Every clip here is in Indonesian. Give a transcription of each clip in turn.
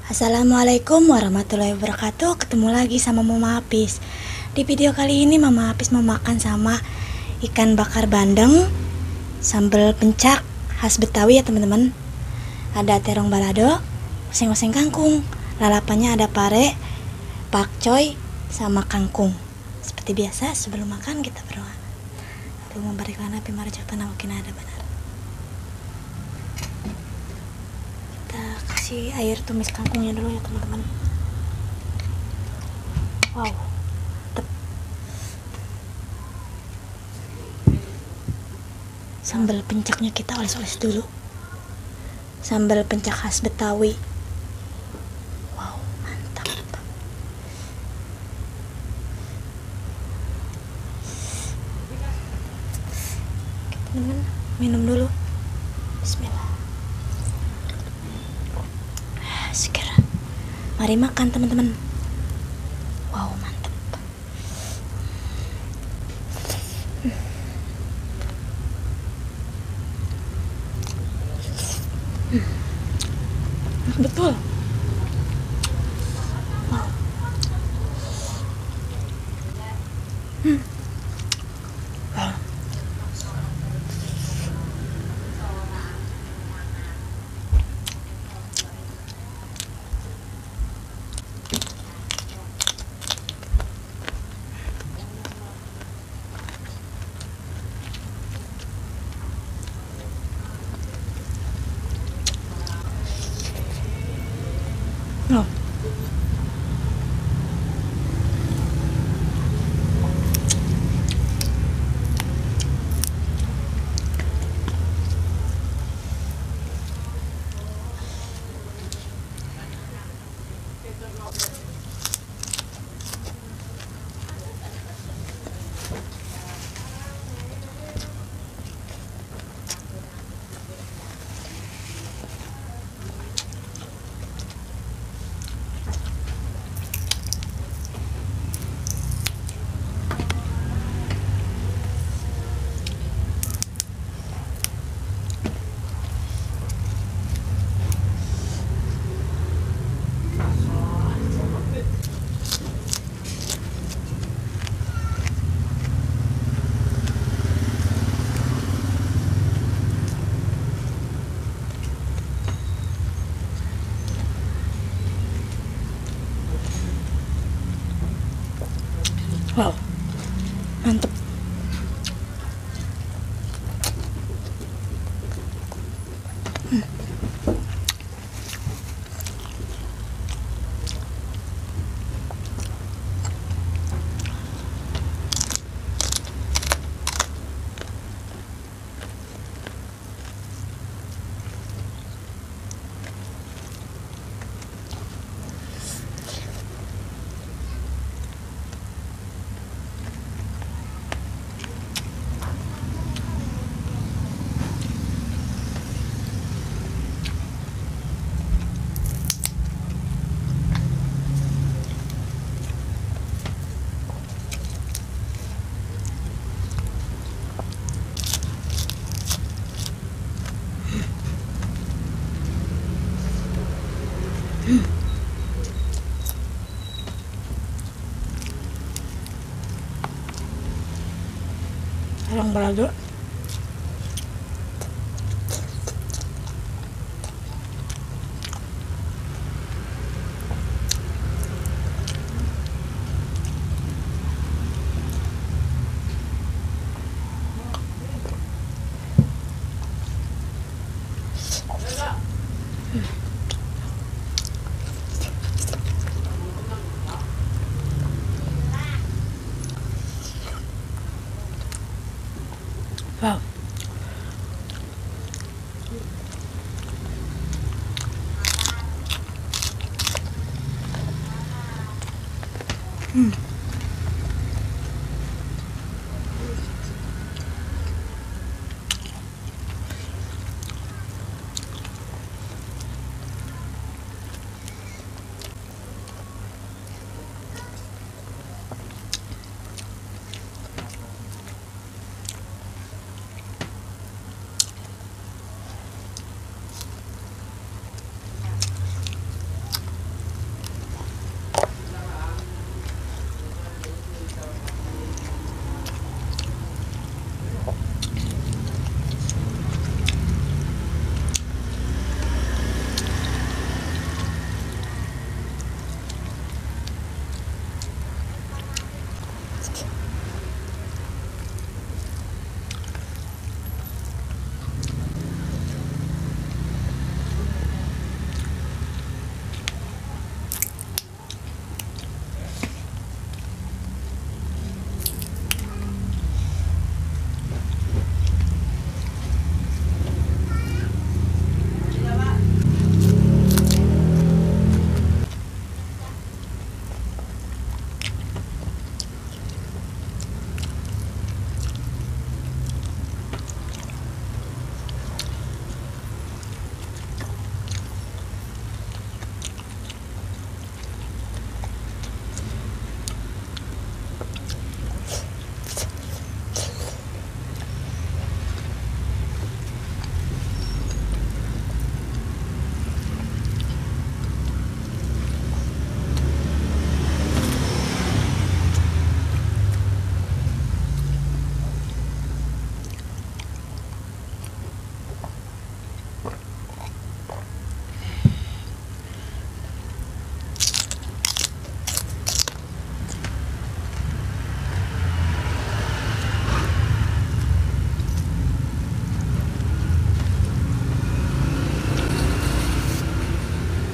Assalamualaikum warahmatullahi wabarakatuh. Ketemu lagi sama Mama Apis. Di video kali ini Mama Apis mau makan sama ikan bakar bandeng, sambal pencak khas Betawi ya teman-teman. Ada terong balado, oseng-oseng kangkung. Lalapannya ada pare, pakcoy, sama kangkung. Seperti biasa sebelum makan kita berdoa. Allahumma barik lana fi ma razaqtana wa qina adzabannar. Kasih air tumis kangkungnya dulu ya teman-teman. Wow, mantep. Sambal pencaknya kita oles-oles dulu. Sambal pencak khas Betawi. Wow, mantap. Oke, teman-teman, minum dulu. Bismillah. Segera. Mari makan teman-teman. Wow, mantap. Betul. Wow. Wow. No. Wow, mantep. Terong balado. Wow.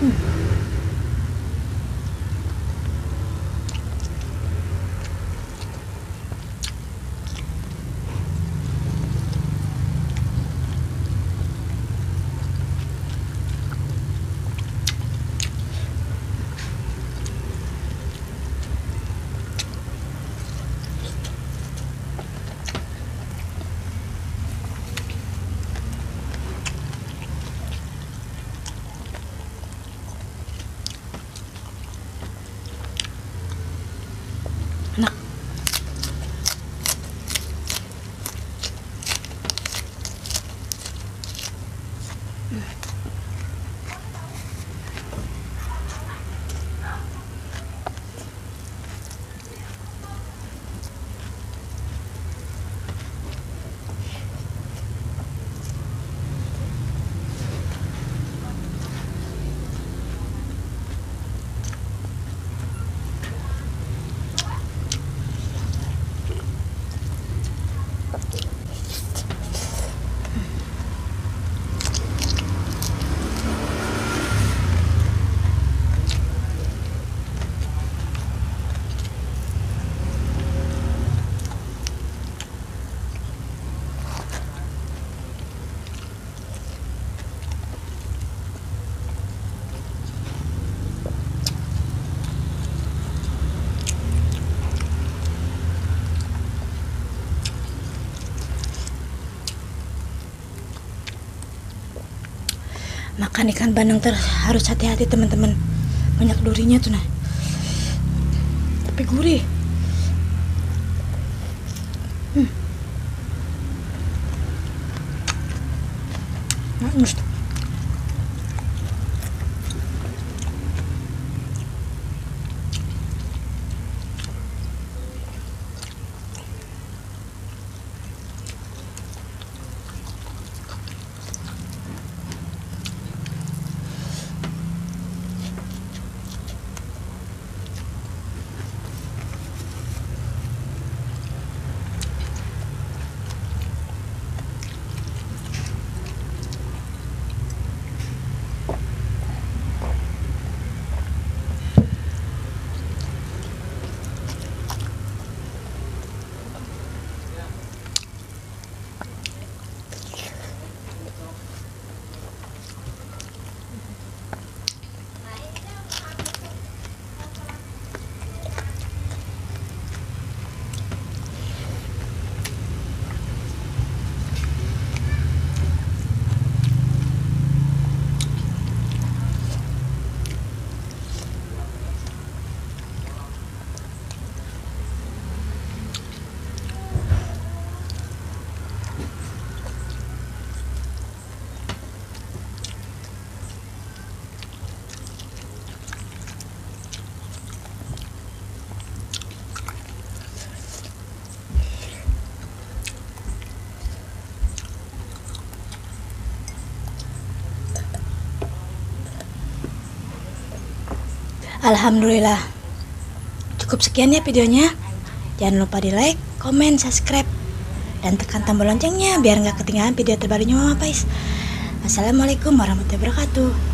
Enak. Makan ikan bandeng harus hati-hati teman-teman, banyak durinya tuh nah, tapi gurih. Manis. Alhamdulillah. Cukup sekian ya videonya. Jangan lupa di like, komen, subscribe, dan tekan tombol loncengnya biar nggak ketinggalan video terbarunya Mama Pais. Assalamualaikum warahmatullahi wabarakatuh.